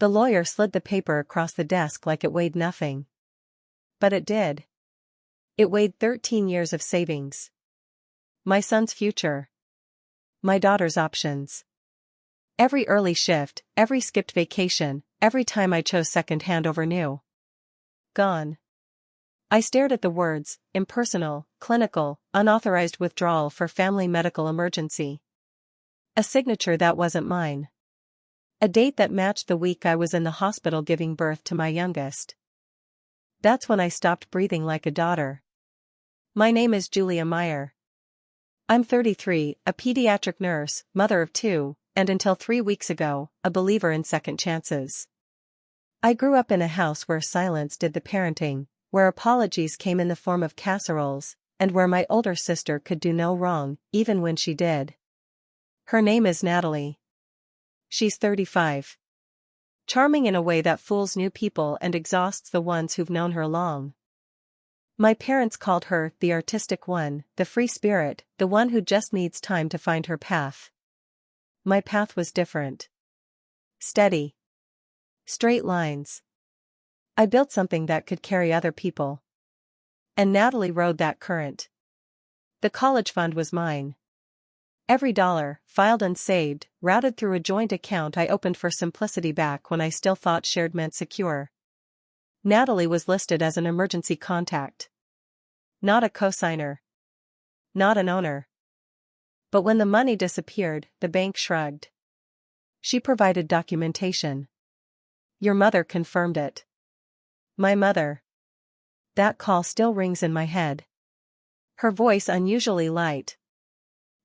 The lawyer slid the paper across the desk like it weighed nothing. But it did. It weighed 13 years of savings. My son's future. My daughter's options. Every early shift, every skipped vacation, every time I chose second-hand over new. Gone. I stared at the words, impersonal, clinical, unauthorized withdrawal for family medical emergency. A signature that wasn't mine. A date that matched the week I was in the hospital giving birth to my youngest. That's when I stopped breathing like a daughter. My name is Julia Meyer. I'm 33, a pediatric nurse, mother of 2, and until 3 weeks ago, a believer in second chances. I grew up in a house where silence did the parenting, where apologies came in the form of casseroles, and where my older sister could do no wrong, even when she did. Her name is Natalie. She's 35. Charming in a way that fools new people and exhausts the ones who've known her long. My parents called her the artistic one, the free spirit, the one who just needs time to find her path. My path was different. Steady. Straight lines. I built something that could carry other people. And Natalie rode that current. The college fund was mine. Every dollar, filed and saved, routed through a joint account I opened for simplicity back when I still thought shared meant secure. Natalie was listed as an emergency contact. Not a cosigner. Not an owner. But when the money disappeared, the bank shrugged. She provided documentation. Your mother confirmed it. My mother. That call still rings in my head. Her voice unusually light.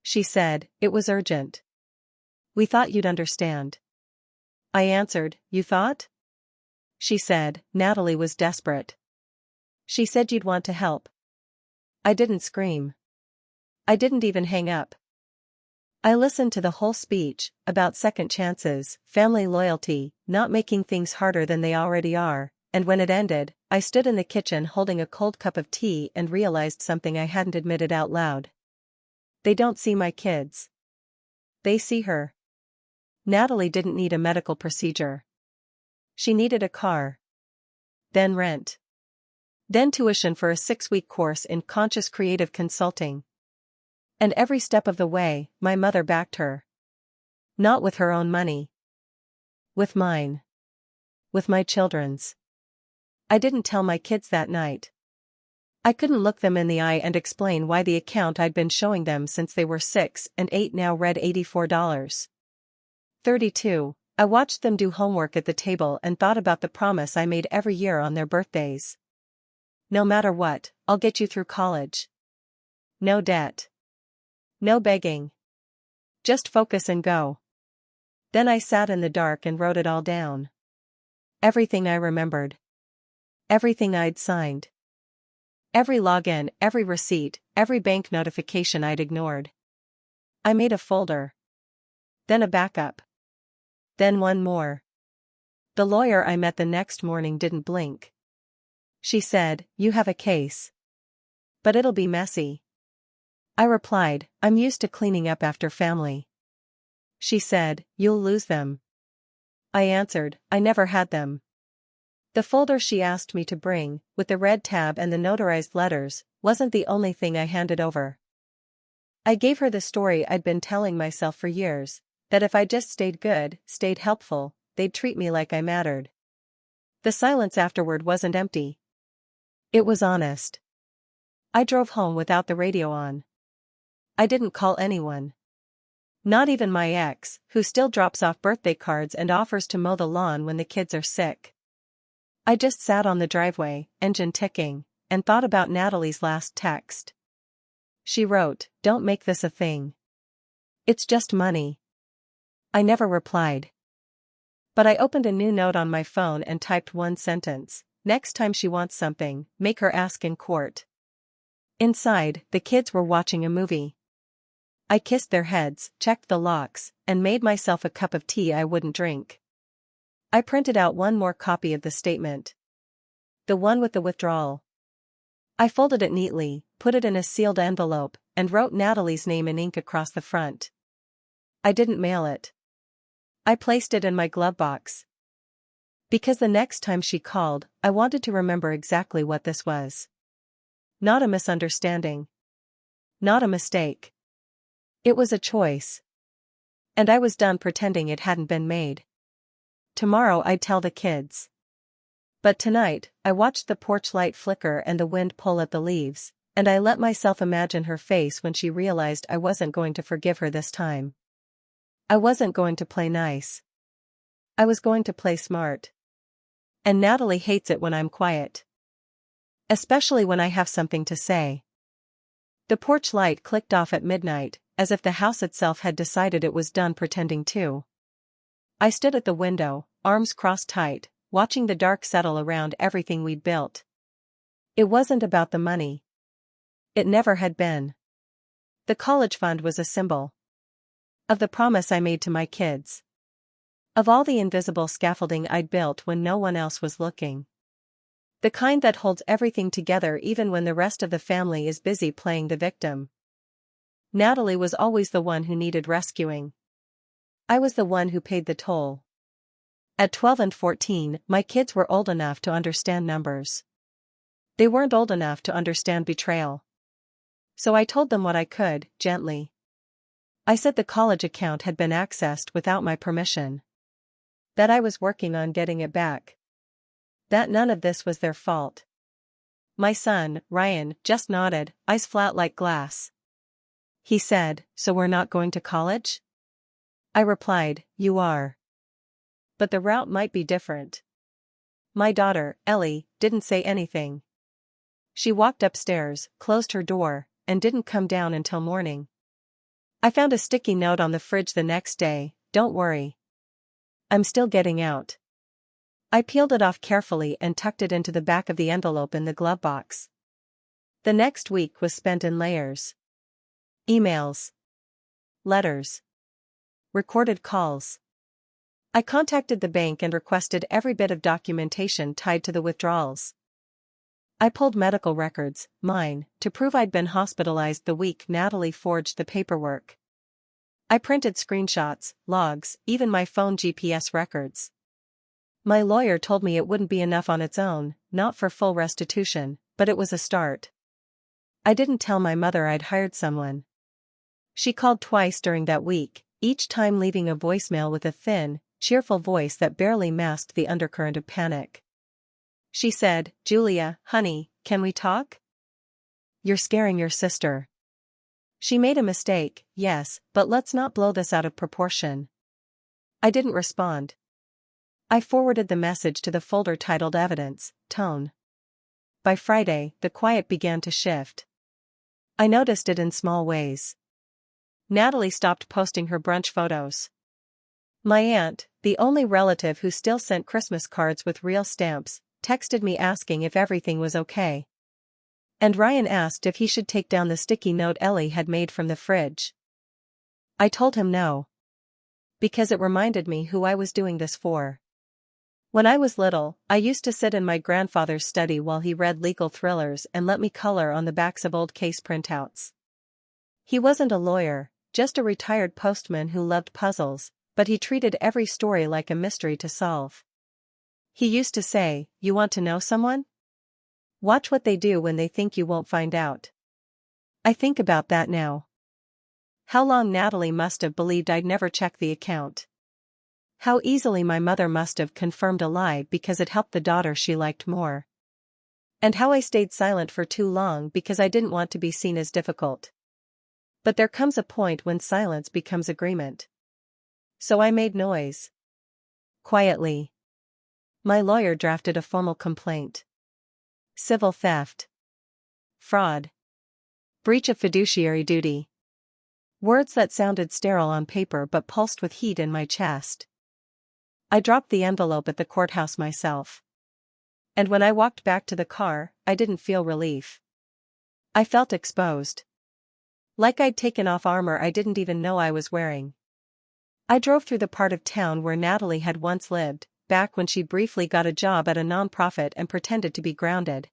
She said, it was urgent. We thought you'd understand. I answered, you thought? She said, Natalie was desperate. She said you'd want to help. I didn't scream. I didn't even hang up. I listened to the whole speech, about second chances, family loyalty, not making things harder than they already are, and when it ended, I stood in the kitchen holding a cold cup of tea and realized something I hadn't admitted out loud. They don't see my kids. They see her. Natalie didn't need a medical procedure. She needed a car. Then rent. Then tuition for a 6-week course in conscious creative consulting. And every step of the way, my mother backed her. Not with her own money. With mine. With my children's. I didn't tell my kids that night. I couldn't look them in the eye and explain why the account I'd been showing them since they were 6 and 8 now read $84. 32. I watched them do homework at the table and thought about the promise I made every year on their birthdays. No matter what, I'll get you through college. No debt. No begging. Just focus and go. Then I sat in the dark and wrote it all down. Everything I remembered. Everything I'd signed. Every login, every receipt, every bank notification I'd ignored. I made a folder. Then a backup. Then one more. The lawyer I met the next morning didn't blink. She said, you have a case. But it'll be messy. I replied, I'm used to cleaning up after family. She said, you'll lose them. I answered, I never had them. The folder she asked me to bring, with the red tab and the notarized letters, wasn't the only thing I handed over. I gave her the story I'd been telling myself for years, that if I just stayed good, stayed helpful, they'd treat me like I mattered. The silence afterward wasn't empty. It was honest. I drove home without the radio on. I didn't call anyone. Not even my ex, who still drops off birthday cards and offers to mow the lawn when the kids are sick. I just sat on the driveway, engine ticking, and thought about Natalie's last text. She wrote, don't make this a thing. It's just money. I never replied. But I opened a new note on my phone and typed one sentence, next time she wants something, make her ask in court. Inside, the kids were watching a movie. I kissed their heads, checked the locks, and made myself a cup of tea I wouldn't drink. I printed out one more copy of the statement. The one with the withdrawal. I folded it neatly, put it in a sealed envelope, and wrote Natalie's name in ink across the front. I didn't mail it. I placed it in my glove box. Because the next time she called, I wanted to remember exactly what this was. Not a misunderstanding. Not a mistake. It was a choice. And I was done pretending it hadn't been made. Tomorrow I'd tell the kids. But tonight, I watched the porch light flicker and the wind pull at the leaves, and I let myself imagine her face when she realized I wasn't going to forgive her this time. I wasn't going to play nice. I was going to play smart. And Natalie hates it when I'm quiet. Especially when I have something to say. The porch light clicked off at midnight, as if the house itself had decided it was done pretending too. I stood at the window, arms crossed tight, watching the dark settle around everything we'd built. It wasn't about the money. It never had been. The college fund was a symbol of the promise I made to my kids. Of all the invisible scaffolding I'd built when no one else was looking. The kind that holds everything together even when the rest of the family is busy playing the victim. Natalie was always the one who needed rescuing. I was the one who paid the toll. At 12 and 14, my kids were old enough to understand numbers. They weren't old enough to understand betrayal. So I told them what I could, gently. I said the college account had been accessed without my permission. That I was working on getting it back. That none of this was their fault. My son, Ryan, just nodded, eyes flat like glass. He said, "So we're not going to college?" I replied, "You are. But the route might be different." My daughter, Ellie, didn't say anything. She walked upstairs, closed her door, and didn't come down until morning. I found a sticky note on the fridge the next day, "Don't worry. I'm still getting out." I peeled it off carefully and tucked it into the back of the envelope in the glove box. The next week was spent in layers. Emails. Letters. Recorded calls. I contacted the bank and requested every bit of documentation tied to the withdrawals. I pulled medical records, mine, to prove I'd been hospitalized the week Natalie forged the paperwork. I printed screenshots, logs, even my phone GPS records. My lawyer told me it wouldn't be enough on its own, not for full restitution, but it was a start. I didn't tell my mother I'd hired someone. She called twice during that week, each time leaving a voicemail with a thin, cheerful voice that barely masked the undercurrent of panic. She said, "Julia, honey, can we talk? You're scaring your sister. She made a mistake, yes, but let's not blow this out of proportion." I didn't respond. I forwarded the message to the folder titled Evidence, Tone. By Friday, the quiet began to shift. I noticed it in small ways. Natalie stopped posting her brunch photos. My aunt, the only relative who still sent Christmas cards with real stamps, texted me asking if everything was okay. And Ryan asked if he should take down the sticky note Ellie had made from the fridge. I told him no. Because it reminded me who I was doing this for. When I was little, I used to sit in my grandfather's study while he read legal thrillers and let me color on the backs of old case printouts. He wasn't a lawyer, just a retired postman who loved puzzles, but he treated every story like a mystery to solve. He used to say, "You want to know someone? Watch what they do when they think you won't find out." I think about that now. How long Natalie must have believed I'd never check the account. How easily my mother must have confirmed a lie because it helped the daughter she liked more. And how I stayed silent for too long because I didn't want to be seen as difficult. But there comes a point when silence becomes agreement. So I made noise. Quietly. My lawyer drafted a formal complaint. Civil theft. Fraud. Breach of fiduciary duty. Words that sounded sterile on paper but pulsed with heat in my chest. I dropped the envelope at the courthouse myself. And when I walked back to the car, I didn't feel relief. I felt exposed. Like I'd taken off armor I didn't even know I was wearing. I drove through the part of town where Natalie had once lived, back when she briefly got a job at a nonprofit and pretended to be grounded.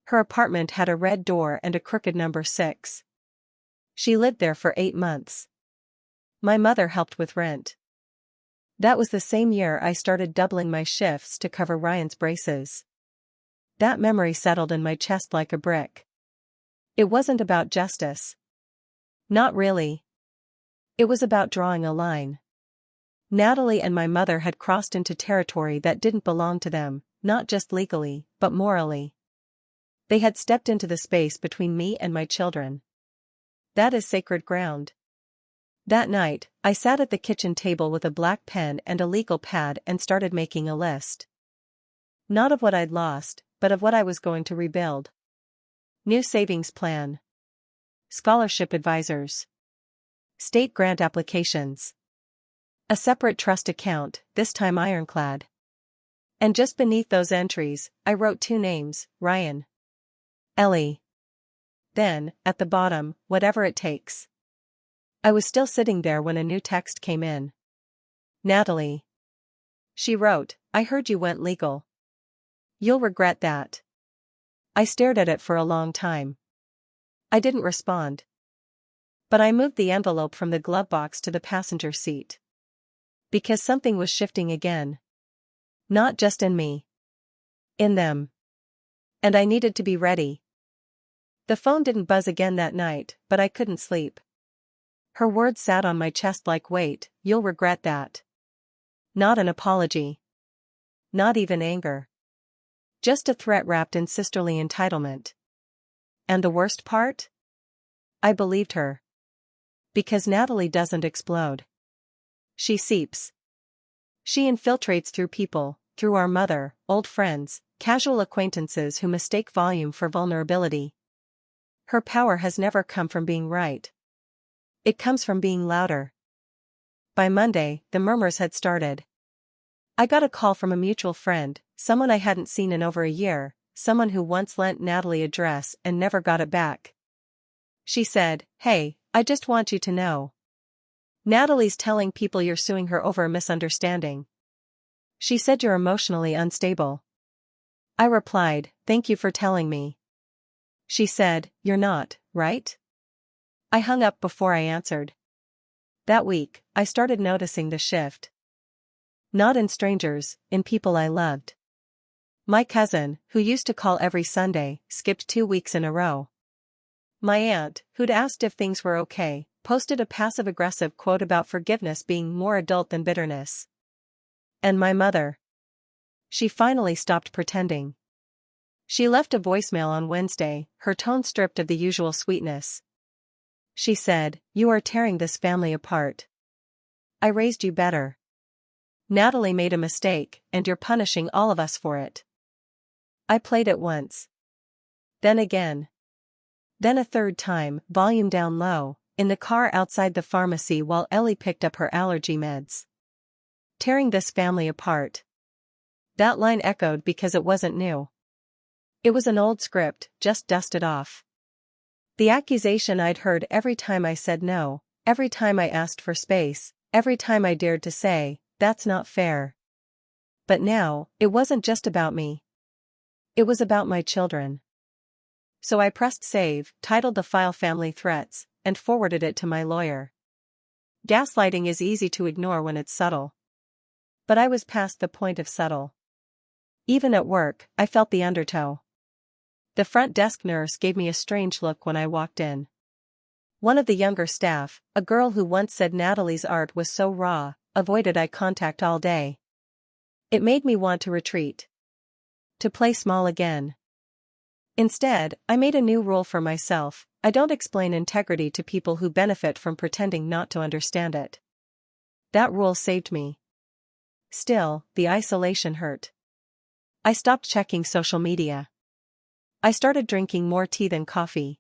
Her apartment had a red door and a crooked number 6. She lived there for 8 months. My mother helped with rent. That was the same year I started doubling my shifts to cover Ryan's braces. That memory settled in my chest like a brick. It wasn't about justice. Not really. It was about drawing a line. Natalie and my mother had crossed into territory that didn't belong to them, not just legally, but morally. They had stepped into the space between me and my children. That is sacred ground. That night, I sat at the kitchen table with a black pen and a legal pad and started making a list. Not of what I'd lost, but of what I was going to rebuild. New savings plan. Scholarship advisors. State grant applications. A separate trust account, this time ironclad. And just beneath those entries, I wrote two names, Ryan. Ellie. Then, at the bottom, whatever it takes. I was still sitting there when a new text came in. Natalie. She wrote, I heard you went legal. You'll regret that. I stared at it for a long time. I didn't respond. But I moved the envelope from the glove box to the passenger seat. Because something was shifting again. Not just in me. In them. And I needed to be ready. The phone didn't buzz again that night, but I couldn't sleep. Her words sat on my chest like weight, you'll regret that. Not an apology. Not even anger. Just a threat wrapped in sisterly entitlement. And the worst part? I believed her. Because Natalie doesn't explode. She seeps. She infiltrates through people, through our mother, old friends, casual acquaintances who mistake volume for vulnerability. Her power has never come from being right. It comes from being louder. By Monday, the murmurs had started. I got a call from a mutual friend, someone I hadn't seen in over a year, someone who once lent Natalie a dress and never got it back. She said, hey, I just want you to know. Natalie's telling people you're suing her over a misunderstanding. She said you're emotionally unstable. I replied, thank you for telling me. She said, you're not, right? I hung up before I answered. That week, I started noticing the shift. Not in strangers, in people I loved. My cousin, who used to call every Sunday, skipped 2 weeks in a row. My aunt, who'd asked if things were okay, posted a passive-aggressive quote about forgiveness being more adult than bitterness. And my mother. She finally stopped pretending. She left a voicemail on Wednesday, her tone stripped of the usual sweetness. She said, you are tearing this family apart. I raised you better. Natalie made a mistake, and you're punishing all of us for it. I played it once. Then again. Then a third time, volume down low, in the car outside the pharmacy while Ellie picked up her allergy meds. Tearing this family apart. That line echoed because it wasn't new. It was an old script, just dusted off. The accusation I'd heard every time I said no, every time I asked for space, every time I dared to say, that's not fair. But now, it wasn't just about me. It was about my children. So I pressed save, titled the file Family Threats, and forwarded it to my lawyer. Gaslighting is easy to ignore when it's subtle. But I was past the point of subtle. Even at work, I felt the undertow. The front desk nurse gave me a strange look when I walked in. One of the younger staff, a girl who once said Natalie's art was so raw, avoided eye contact all day. It made me want to retreat. To play small again. Instead, I made a new rule for myself, I don't explain integrity to people who benefit from pretending not to understand it. That rule saved me. Still, the isolation hurt. I stopped checking social media. I started drinking more tea than coffee.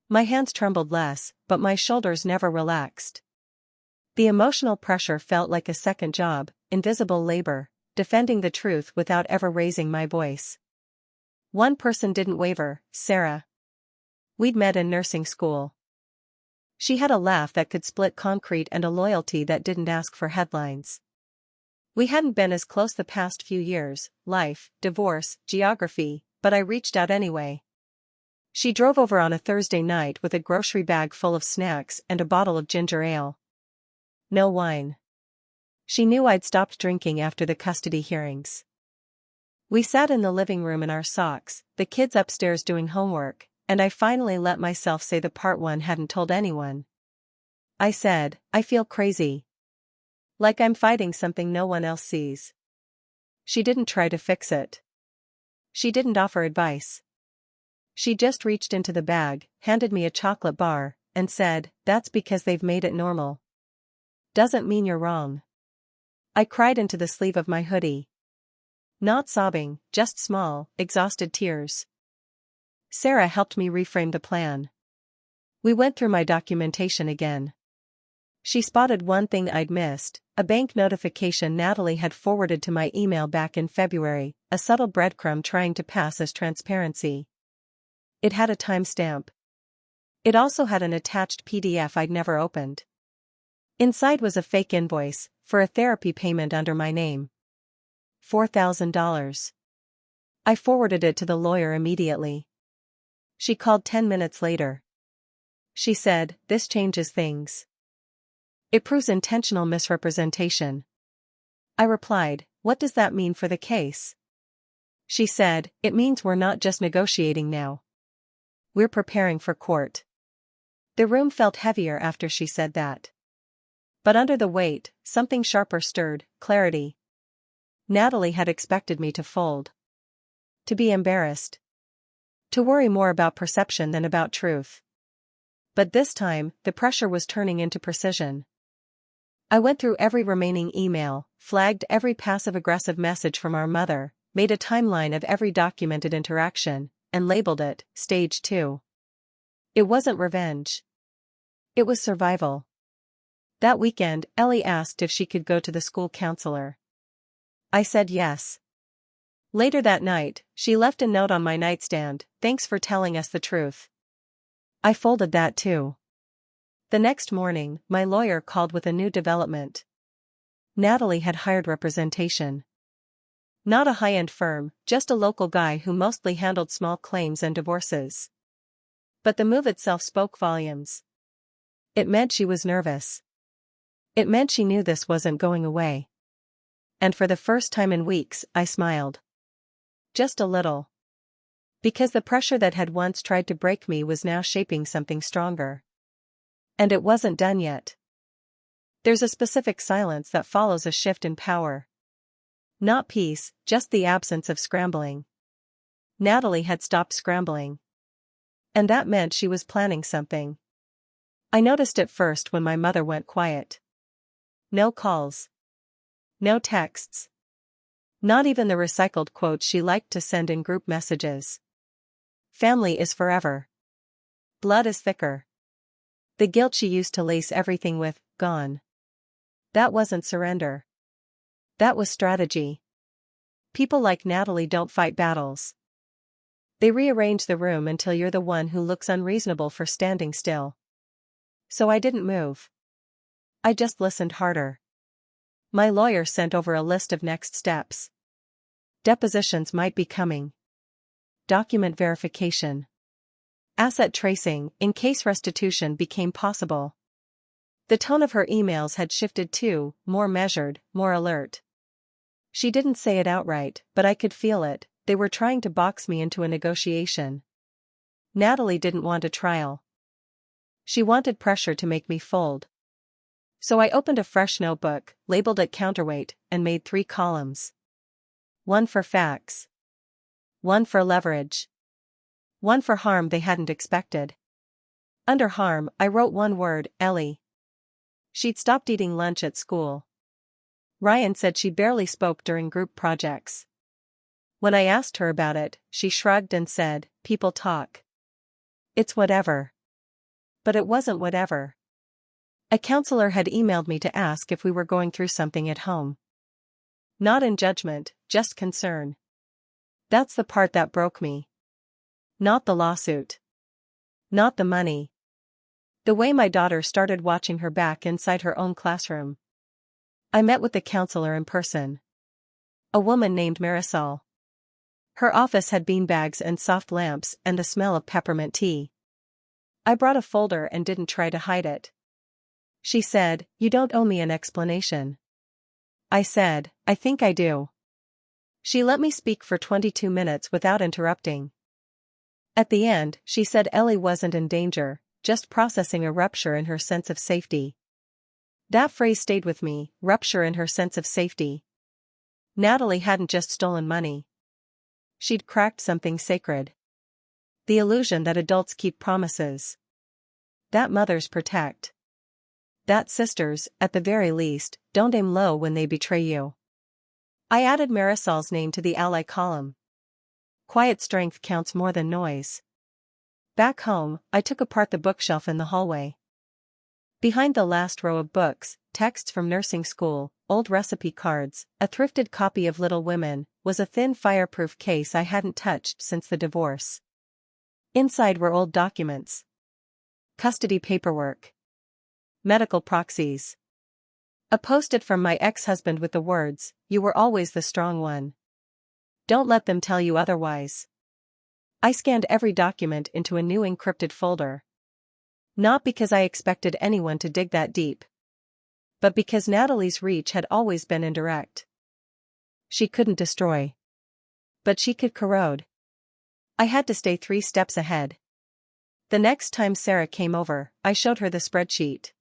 My hands trembled less, but my shoulders never relaxed. The emotional pressure felt like a second job, invisible labor, defending the truth without ever raising my voice. One person didn't waver, Sarah. We'd met in nursing school. She had a laugh that could split concrete and a loyalty that didn't ask for headlines. We hadn't been as close the past few years, life, divorce, geography, but I reached out anyway. She drove over on a Thursday night with a grocery bag full of snacks and a bottle of ginger ale. No wine. She knew I'd stopped drinking after the custody hearings. We sat in the living room in our socks, the kids upstairs doing homework, and I finally let myself say the part one hadn't told anyone. I said, I feel crazy. Like I'm fighting something no one else sees. She didn't try to fix it. She didn't offer advice. She just reached into the bag, handed me a chocolate bar, and said, that's because they've made it normal. Doesn't mean you're wrong. I cried into the sleeve of my hoodie. Not sobbing, just small, exhausted tears. Sarah helped me reframe the plan. We went through my documentation again. She spotted one thing I'd missed, a bank notification Natalie had forwarded to my email back in February, a subtle breadcrumb trying to pass as transparency. It had a timestamp. It also had an attached PDF I'd never opened. Inside was a fake invoice, for a therapy payment under my name. $4,000. I forwarded it to the lawyer immediately. She called 10 minutes later. She said, this changes things. It proves intentional misrepresentation. I replied, what does that mean for the case? She said, it means we're not just negotiating now. We're preparing for court. The room felt heavier after she said that. But under the weight, something sharper stirred, clarity. Natalie had expected me to fold. To be embarrassed. To worry more about perception than about truth. But this time, the pressure was turning into precision. I went through every remaining email, flagged every passive-aggressive message from our mother, made a timeline of every documented interaction, and labeled it, Stage 2. It wasn't revenge. It was survival. That weekend, Ellie asked if she could go to the school counselor. I said yes. Later that night, she left a note on my nightstand, thanks for telling us the truth. I folded that too. The next morning, my lawyer called with a new development. Natalie had hired representation. Not a high-end firm, just a local guy who mostly handled small claims and divorces. But the move itself spoke volumes. It meant she was nervous. It meant she knew this wasn't going away. And for the first time in weeks, I smiled. Just a little. Because the pressure that had once tried to break me was now shaping something stronger. And it wasn't done yet. There's a specific silence that follows a shift in power. Not peace, just the absence of scrambling. Natalie had stopped scrambling. And that meant she was planning something. I noticed it first when my mother went quiet. No calls. No texts. Not even the recycled quotes she liked to send in group messages. Family is forever. Blood is thicker. The guilt she used to lace everything with, gone. That wasn't surrender. That was strategy. People like Natalie don't fight battles. They rearrange the room until you're the one who looks unreasonable for standing still. So I didn't move. I just listened harder. My lawyer sent over a list of next steps. Depositions might be coming. Document verification. Asset tracing, in case restitution became possible. The tone of her emails had shifted too, more measured, more alert. She didn't say it outright, but I could feel it, they were trying to box me into a negotiation. Natalie didn't want a trial. She wanted pressure to make me fold. So I opened a fresh notebook, labeled it counterweight, and made 3 columns. One for facts. One for leverage. One for harm they hadn't expected. Under harm, I wrote one word, Ellie. She'd stopped eating lunch at school. Ryan said she barely spoke during group projects. When I asked her about it, she shrugged and said, people talk. It's whatever. But it wasn't whatever. A counselor had emailed me to ask if we were going through something at home. Not in judgment, just concern. That's the part that broke me. Not the lawsuit. Not the money. The way my daughter started watching her back inside her own classroom. I met with the counselor in person. A woman named Marisol. Her office had beanbags and soft lamps and the smell of peppermint tea. I brought a folder and didn't try to hide it. She said, you don't owe me an explanation. I said, I think I do. She let me speak for 22 minutes without interrupting. At the end, she said Ellie wasn't in danger, just processing a rupture in her sense of safety. That phrase stayed with me, rupture in her sense of safety. Natalie hadn't just stolen money. She'd cracked something sacred. The illusion that adults keep promises. That mothers protect. That sisters, at the very least, don't aim low when they betray you. I added Marisol's name to the ally column. Quiet strength counts more than noise. Back home, I took apart the bookshelf in the hallway. Behind the last row of books, texts from nursing school, old recipe cards, a thrifted copy of Little Women, was a thin fireproof case I hadn't touched since the divorce. Inside were old documents. Custody paperwork. Medical proxies. A post-it from my ex-husband with the words, "You were always the strong one. Don't let them tell you otherwise." I scanned every document into a new encrypted folder. Not because I expected anyone to dig that deep, but because Natalie's reach had always been indirect. She couldn't destroy, but she could corrode. I had to stay 3 steps ahead. The next time Sarah came over, I showed her the spreadsheet.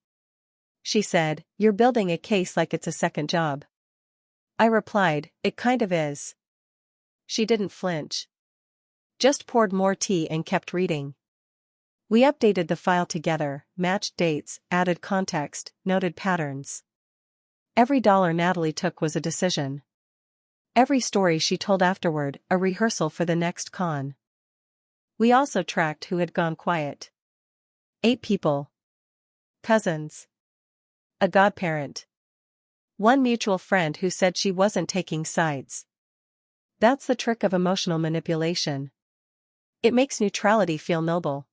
She said, "You're building a case like it's a second job." I replied, "It kind of is." She didn't flinch. Just poured more tea and kept reading. We updated the file together, matched dates, added context, noted patterns. Every dollar Natalie took was a decision. Every story she told afterward, a rehearsal for the next con. We also tracked who had gone quiet. 8 people. Cousins. A godparent. One mutual friend who said she wasn't taking sides. That's the trick of emotional manipulation. It makes neutrality feel noble.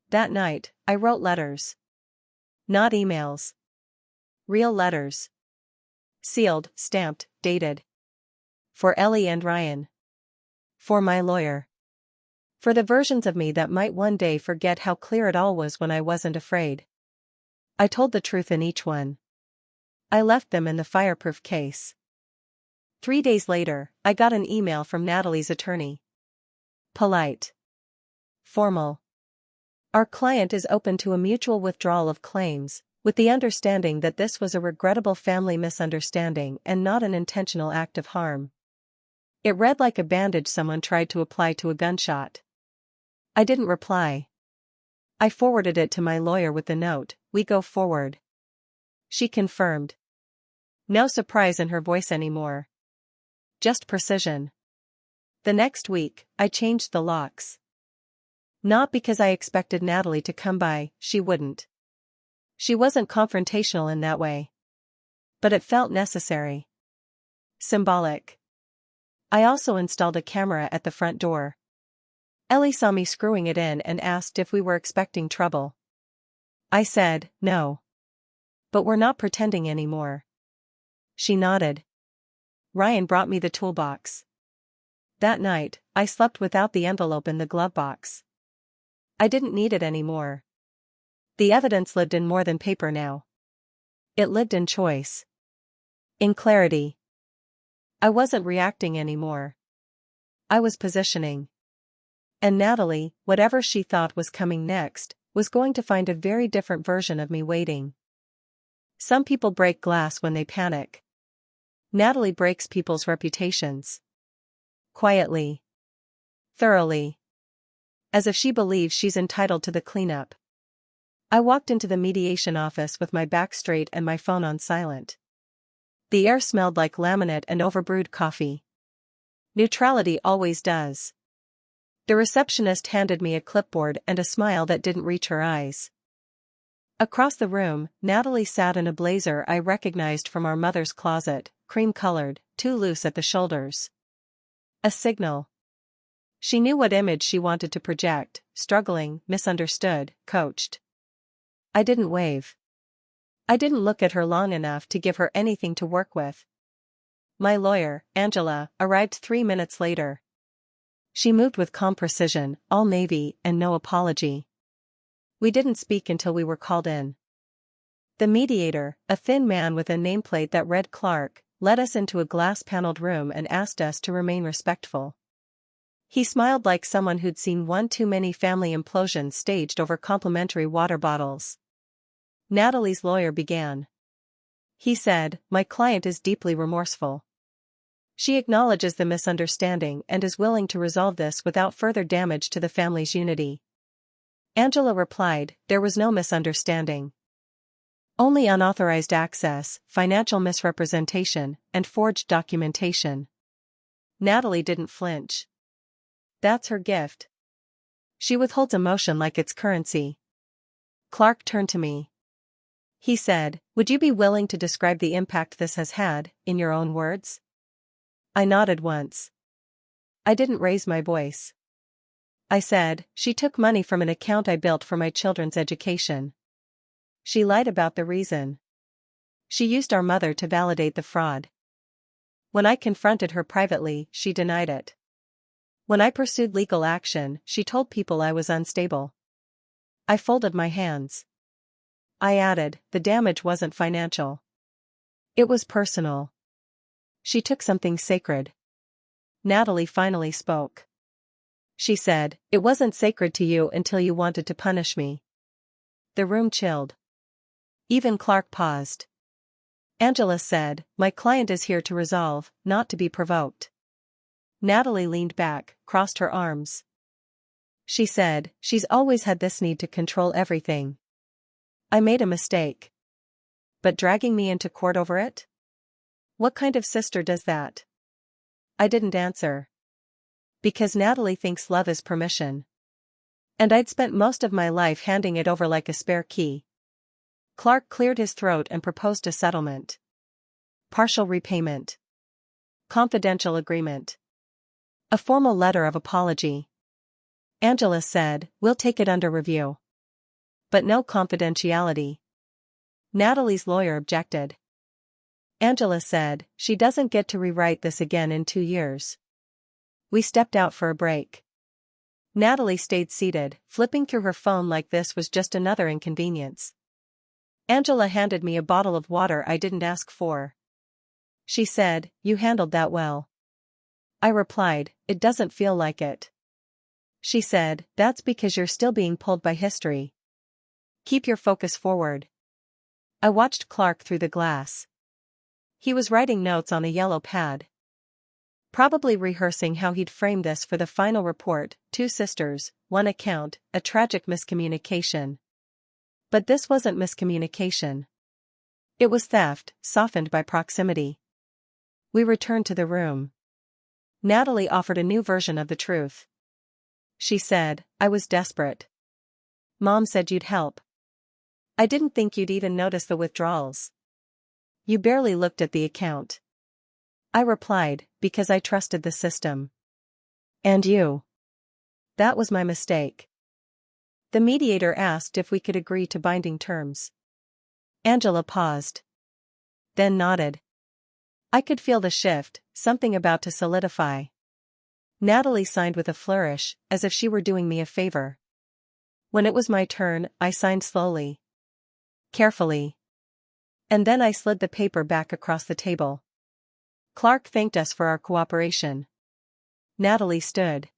That night, I wrote letters. Not emails. Real letters. Sealed, stamped, dated. For Ellie and Ryan. For my lawyer. For the versions of me that might one day forget how clear it all was when I wasn't afraid. I told the truth in each one. I left them in the fireproof case. 3 days later, I got an email from Natalie's attorney. Polite. Formal. Our client is open to a mutual withdrawal of claims, with the understanding that this was a regrettable family misunderstanding and not an intentional act of harm. It read like a bandage someone tried to apply to a gunshot. I didn't reply. I forwarded it to my lawyer with the note, "We go forward." She confirmed. No surprise in her voice anymore. Just precision. The next week, I changed the locks. Not because I expected Natalie to come by, she wouldn't. She wasn't confrontational in that way. But it felt necessary. Symbolic. I also installed a camera at the front door. Ellie saw me screwing it in and asked if we were expecting trouble. I said, "No. But we're not pretending anymore." She nodded. Ryan brought me the toolbox. That night, I slept without the envelope in the glove box. I didn't need it anymore. The evidence lived in more than paper now. It lived in choice. In clarity. I wasn't reacting anymore. I was positioning. And Natalie, whatever she thought was coming next, was going to find a very different version of me waiting. Some people break glass when they panic. Natalie breaks people's reputations. Quietly. Thoroughly. As if she believes she's entitled to the cleanup. I walked into the mediation office with my back straight and my phone on silent. The air smelled like laminate and overbrewed coffee. Neutrality always does. The receptionist handed me a clipboard and a smile that didn't reach her eyes. Across the room, Natalie sat in a blazer I recognized from our mother's closet, cream-colored, too loose at the shoulders. A signal. She knew what image she wanted to project, struggling, misunderstood, coached. I didn't wave. I didn't look at her long enough to give her anything to work with. My lawyer, Angela, arrived 3 minutes later. She moved with calm precision, all navy and no apology. We didn't speak until we were called in. The mediator, a thin man with a nameplate that read Clark, led us into a glass-paneled room and asked us to remain respectful. He smiled like someone who'd seen one too many family implosions staged over complimentary water bottles. Natalie's lawyer began. He said, "My client is deeply remorseful. She acknowledges the misunderstanding and is willing to resolve this without further damage to the family's unity." Angela replied, "There was no misunderstanding. Only unauthorized access, financial misrepresentation, and forged documentation." Natalie didn't flinch. "That's her gift. She withholds emotion like it's currency." Clark turned to me. He said, "Would you be willing to describe the impact this has had, in your own words?" I nodded once. I didn't raise my voice. I said, "She took money from an account I built for my children's education. She lied about the reason. She used our mother to validate the fraud. When I confronted her privately, she denied it. When I pursued legal action, she told people I was unstable." I folded my hands. I added, "The damage wasn't financial. It was personal. She took something sacred." Natalie finally spoke. She said, "It wasn't sacred to you until you wanted to punish me." The room chilled. Even Clark paused. Angela said, "My client is here to resolve, not to be provoked." Natalie leaned back, crossed her arms. She said, "She's always had this need to control everything. I made a mistake. But dragging me into court over it? What kind of sister does that?" I didn't answer. Because Natalie thinks love is permission. And I'd spent most of my life handing it over like a spare key. Clark cleared his throat and proposed a settlement. Partial repayment. Confidential agreement. A formal letter of apology. Angela said, "We'll take it under review. But no confidentiality." Natalie's lawyer objected. Angela said, "She doesn't get to rewrite this again in 2 years." We stepped out for a break. Natalie stayed seated, flipping through her phone like this was just another inconvenience. Angela handed me a bottle of water I didn't ask for. She said, "You handled that well." I replied, "It doesn't feel like it." She said, "That's because you're still being pulled by history. Keep your focus forward." I watched Clark through the glass. He was writing notes on a yellow pad. Probably rehearsing how he'd frame this for the final report: 2 sisters, 1 account, a tragic miscommunication. But this wasn't miscommunication. It was theft, softened by proximity. We returned to the room. Natalie offered a new version of the truth. She said, "I was desperate. Mom said you'd help. I didn't think you'd even notice the withdrawals. You barely looked at the account." I replied, "Because I trusted the system. And you." That was my mistake. The mediator asked if we could agree to binding terms. Angela paused. Then nodded. I could feel the shift, something about to solidify. Natalie signed with a flourish, as if she were doing me a favor. When it was my turn, I signed slowly. Carefully. And then I slid the paper back across the table. Clark thanked us for our cooperation. Natalie stood.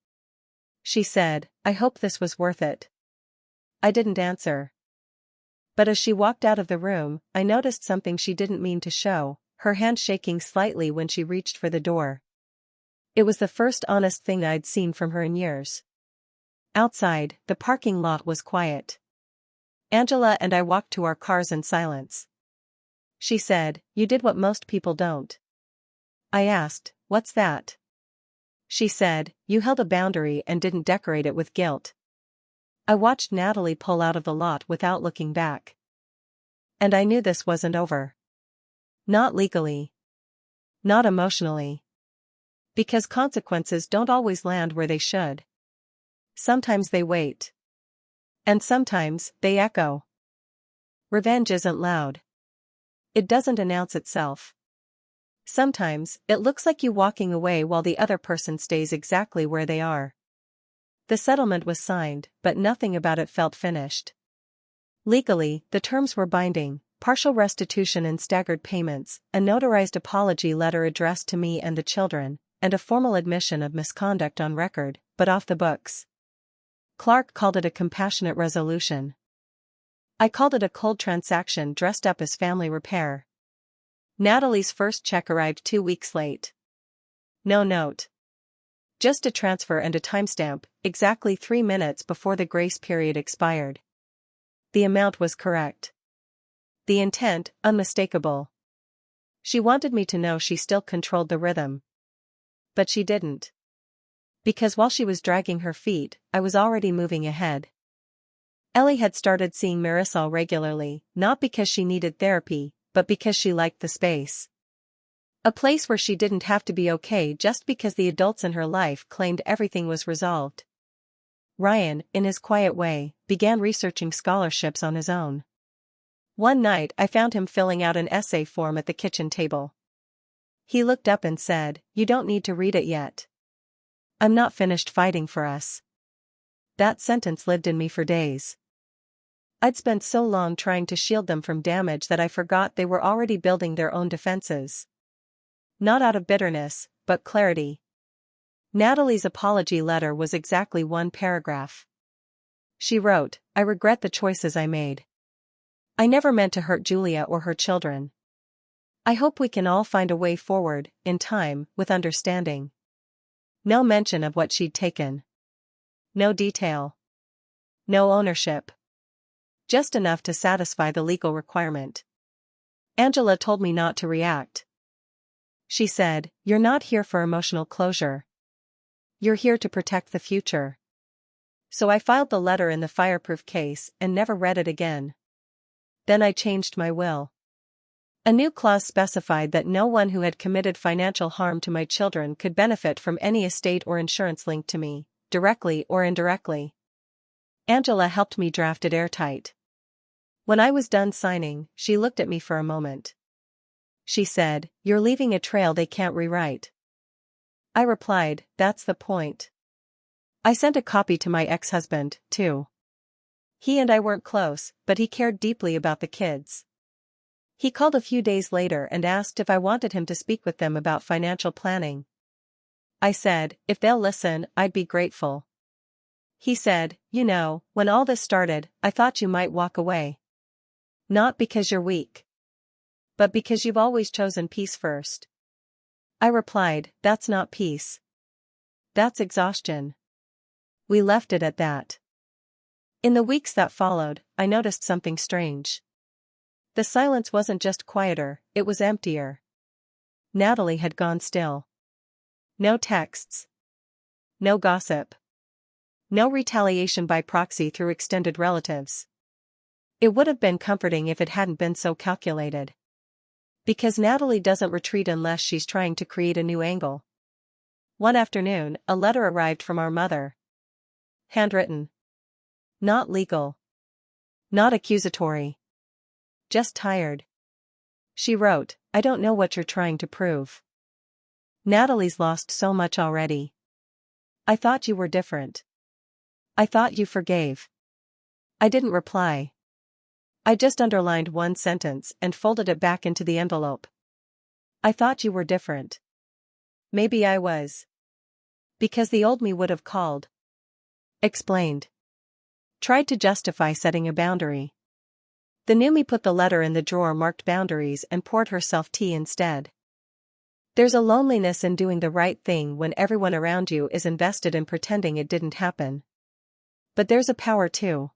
She said, "I hope this was worth it." I didn't answer. But as she walked out of the room, I noticed something she didn't mean to show, her hand shaking slightly when she reached for the door. It was the first honest thing I'd seen from her in years. Outside, the parking lot was quiet. Angela and I walked to our cars in silence. She said, "You did what most people don't." I asked, "What's that?" She said, "You held a boundary and didn't decorate it with guilt." I watched Natalie pull out of the lot without looking back. And I knew this wasn't over. Not legally. Not emotionally. Because consequences don't always land where they should. Sometimes they wait. And sometimes, they echo. Revenge isn't loud. It doesn't announce itself. Sometimes, it looks like you walking away while the other person stays exactly where they are. The settlement was signed, but nothing about it felt finished. Legally, the terms were binding, partial restitution in staggered payments, a notarized apology letter addressed to me and the children, and a formal admission of misconduct on record, but off the books. Clark called it a compassionate resolution. I called it a cold transaction dressed up as family repair. Natalie's first check arrived 2 weeks late. No note. Just a transfer and a timestamp, exactly 3 minutes before the grace period expired. The amount was correct. The intent, unmistakable. She wanted me to know she still controlled the rhythm. But she didn't. Because while she was dragging her feet, I was already moving ahead. Ellie had started seeing Marisol regularly, not because she needed therapy, but because she liked the space. A place where she didn't have to be okay just because the adults in her life claimed everything was resolved. Ryan, in his quiet way, began researching scholarships on his own. One night I found him filling out an essay form at the kitchen table. He looked up and said, "You don't need to read it yet. I'm not finished fighting for us." That sentence lived in me for days. I'd spent so long trying to shield them from damage that I forgot they were already building their own defenses. Not out of bitterness, but clarity. Natalie's apology letter was exactly 1 paragraph. She wrote, "I regret the choices I made. I never meant to hurt Julia or her children. I hope we can all find a way forward, in time, with understanding." No mention of what she'd taken. No detail. No ownership. Just enough to satisfy the legal requirement. Angela told me not to react. She said, "You're not here for emotional closure. You're here to protect the future." So I filed the letter in the fireproof case and never read it again. Then I changed my will. A new clause specified that no one who had committed financial harm to my children could benefit from any estate or insurance linked to me, directly or indirectly. Angela helped me draft it airtight. When I was done signing, she looked at me for a moment. She said, "You're leaving a trail they can't rewrite." I replied, "That's the point." I sent a copy to my ex-husband, too. He and I weren't close, but he cared deeply about the kids. He called a few days later and asked if I wanted him to speak with them about financial planning. I said, "If they'll listen, I'd be grateful." He said, "You know, when all this started, I thought you might walk away. Not because you're weak, but because you've always chosen peace first." I replied, "That's not peace. That's exhaustion." We left it at that. In the weeks that followed, I noticed something strange. The silence wasn't just quieter, it was emptier. Natalie had gone still. No texts. No gossip. No retaliation by proxy through extended relatives. It would have been comforting if it hadn't been so calculated. Because Natalie doesn't retreat unless she's trying to create a new angle. One afternoon, a letter arrived from our mother. Handwritten. Not legal. Not accusatory. Just tired. She wrote, "I don't know what you're trying to prove. Natalie's lost so much already. I thought you were different. I thought you forgave." I didn't reply. I just underlined one sentence and folded it back into the envelope. "I thought you were different. Maybe I was. Because the old me would have called. Explained. Tried to justify setting a boundary. The new me put the letter in the drawer marked boundaries and poured herself tea instead. There's a loneliness in doing the right thing when everyone around you is invested in pretending it didn't happen. But there's a power too.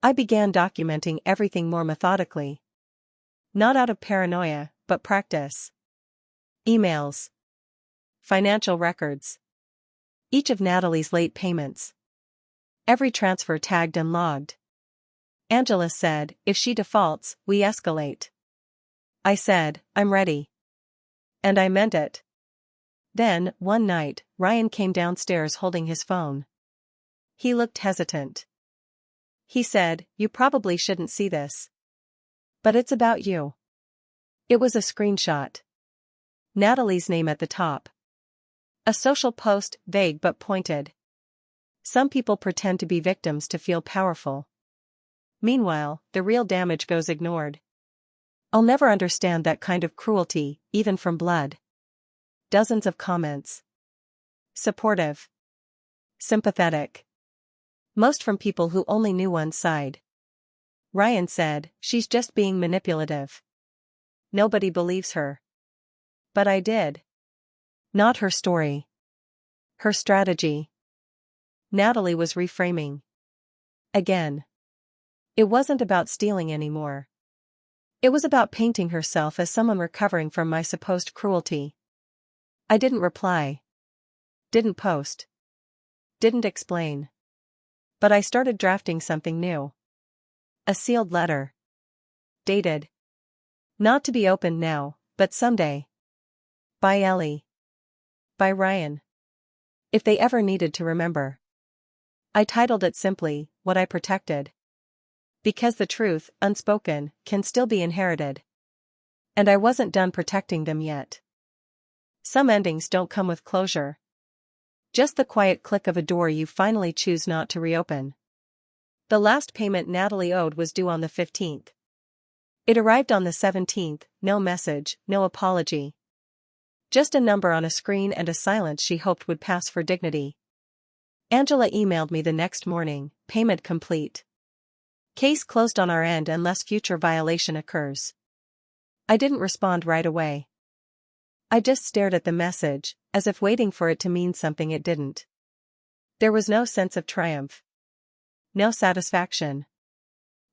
I began documenting everything more methodically. Not out of paranoia, but practice. Emails. Financial records. Each of Natalie's late payments. Every transfer tagged and logged. Angela said, "If she defaults, we escalate." I said, "I'm ready." And I meant it. Then, one night, Ryan came downstairs holding his phone. He looked hesitant. He said, "You probably shouldn't see this. But it's about you." It was a screenshot. Natalie's name at the top. A social post, vague but pointed. Some people pretend to be victims to feel powerful. Meanwhile, the real damage goes ignored. I'll never understand that kind of cruelty, even from blood. Dozens of comments. Supportive. Sympathetic. Most from people who only knew one side. Ryan said, "She's just being manipulative. Nobody believes her." But I did. Not her story. Her strategy. Natalie was reframing. Again. It wasn't about stealing anymore. It was about painting herself as someone recovering from my supposed cruelty. I didn't reply. Didn't post. Didn't explain. But I started drafting something new. A sealed letter. Dated. Not to be opened now, but someday. By Ellie. By Ryan. If they ever needed to remember. I titled it simply, "What I Protected." Because the truth, unspoken, can still be inherited. And I wasn't done protecting them yet. Some endings don't come with closure. Just the quiet click of a door you finally choose not to reopen. The last payment Natalie owed was due on the 15th. It arrived on the 17th, no message, no apology. Just a number on a screen and a silence she hoped would pass for dignity. Angela emailed me the next morning, "Payment complete. Case closed on our end unless future violation occurs." I didn't respond right away. I just stared at the message, as if waiting for it to mean something it didn't. There was no sense of triumph. No satisfaction.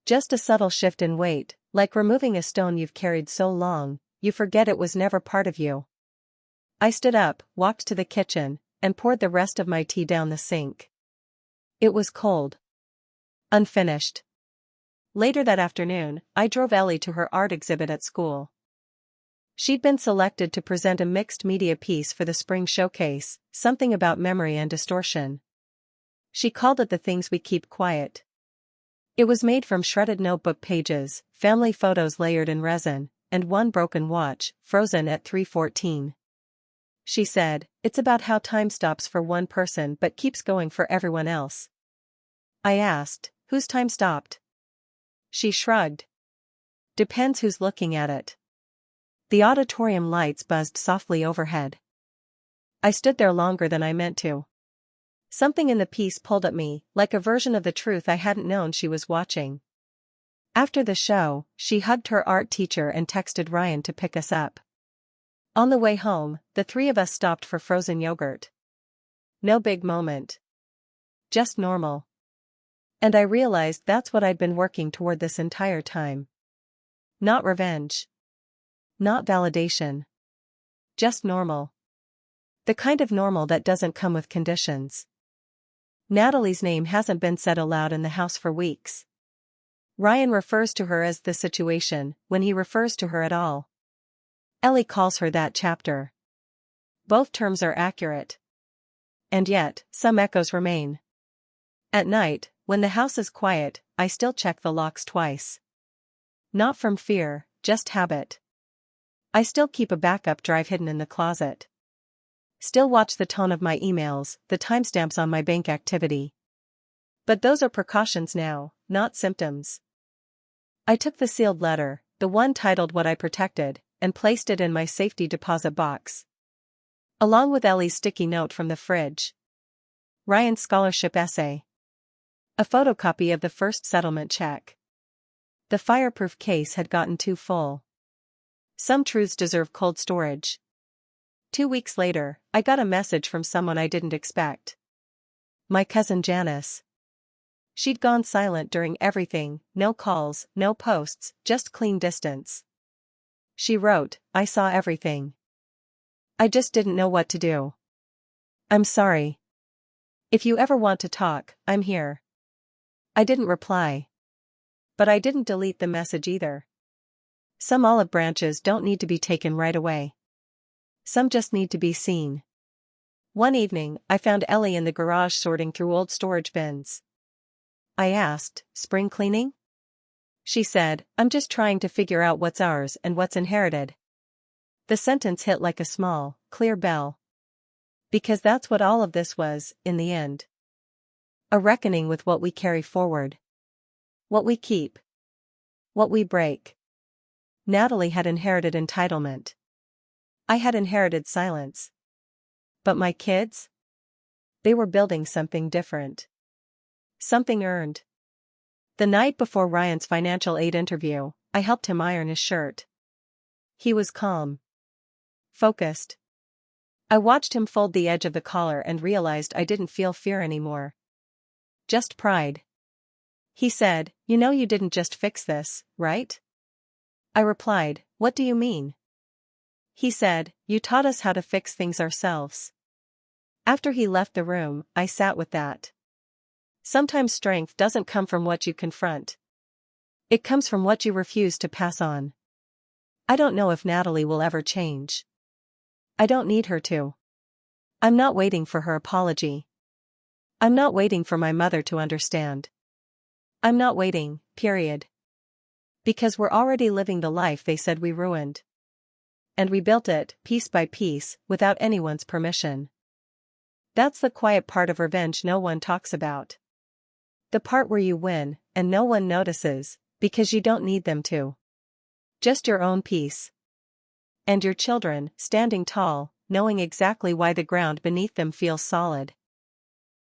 Just a subtle shift in weight, like removing a stone you've carried so long, you forget it was never part of you. I stood up, walked to the kitchen, and poured the rest of my tea down the sink. It was cold. Unfinished. Later that afternoon, I drove Ellie to her art exhibit at school. She'd been selected to present a mixed media piece for the spring showcase, something about memory and distortion. She called it "The Things We Keep Quiet." It was made from shredded notebook pages, family photos layered in resin, and one broken watch, frozen at 3:14. She said, "It's about how time stops for one person but keeps going for everyone else." I asked, "Whose time stopped?" She shrugged. "Depends who's looking at it." The auditorium lights buzzed softly overhead. I stood there longer than I meant to. Something in the piece pulled at me, like a version of the truth I hadn't known she was watching. After the show, she hugged her art teacher and texted Ryan to pick us up. On the way home, the three of us stopped for frozen yogurt. No big moment. Just normal. And I realized that's what I'd been working toward this entire time. Not revenge. Not validation. Just normal. The kind of normal that doesn't come with conditions. Natalie's name hasn't been said aloud in the house for weeks. Ryan refers to her as "the situation," when he refers to her at all. Ellie calls her "that chapter." Both terms are accurate. And yet, some echoes remain. At night, when the house is quiet, I still check the locks twice. Not from fear, just habit. I still keep a backup drive hidden in the closet. Still watch the tone of my emails, the timestamps on my bank activity. But those are precautions now, not symptoms. I took the sealed letter, the one titled "What I Protected," and placed it in my safety deposit box. Along with Ellie's sticky note from the fridge. Ryan's scholarship essay. A photocopy of the first settlement check. The fireproof case had gotten too full. Some truths deserve cold storage. 2 weeks later, I got a message from someone I didn't expect. My cousin Janice. She'd gone silent during everything, no calls, no posts, just clean distance. She wrote, "I saw everything. I just didn't know what to do. I'm sorry. If you ever want to talk, I'm here." I didn't reply. But I didn't delete the message either. Some olive branches don't need to be taken right away. Some just need to be seen. One evening, I found Ellie in the garage sorting through old storage bins. I asked, "Spring cleaning?" She said, "I'm just trying to figure out what's ours and what's inherited." The sentence hit like a small, clear bell. Because that's what all of this was, in the end. A reckoning with what we carry forward. What we keep. What we break. Natalie had inherited entitlement. I had inherited silence. But my kids? They were building something different. Something earned. The night before Ryan's financial aid interview, I helped him iron his shirt. He was calm. Focused. I watched him fold the edge of the collar and realized I didn't feel fear anymore. Just pride. He said, "You know you didn't just fix this, right?" I replied, "What do you mean?" He said, "You taught us how to fix things ourselves." After he left the room, I sat with that. Sometimes strength doesn't come from what you confront. It comes from what you refuse to pass on. I don't know if Natalie will ever change. I don't need her to. I'm not waiting for her apology. I'm not waiting for my mother to understand. I'm not waiting, period. Because we're already living the life they said we ruined. And we built it, piece by piece, without anyone's permission. That's the quiet part of revenge no one talks about. The part where you win, and no one notices, because you don't need them to. Just your own peace. And your children, standing tall, knowing exactly why the ground beneath them feels solid.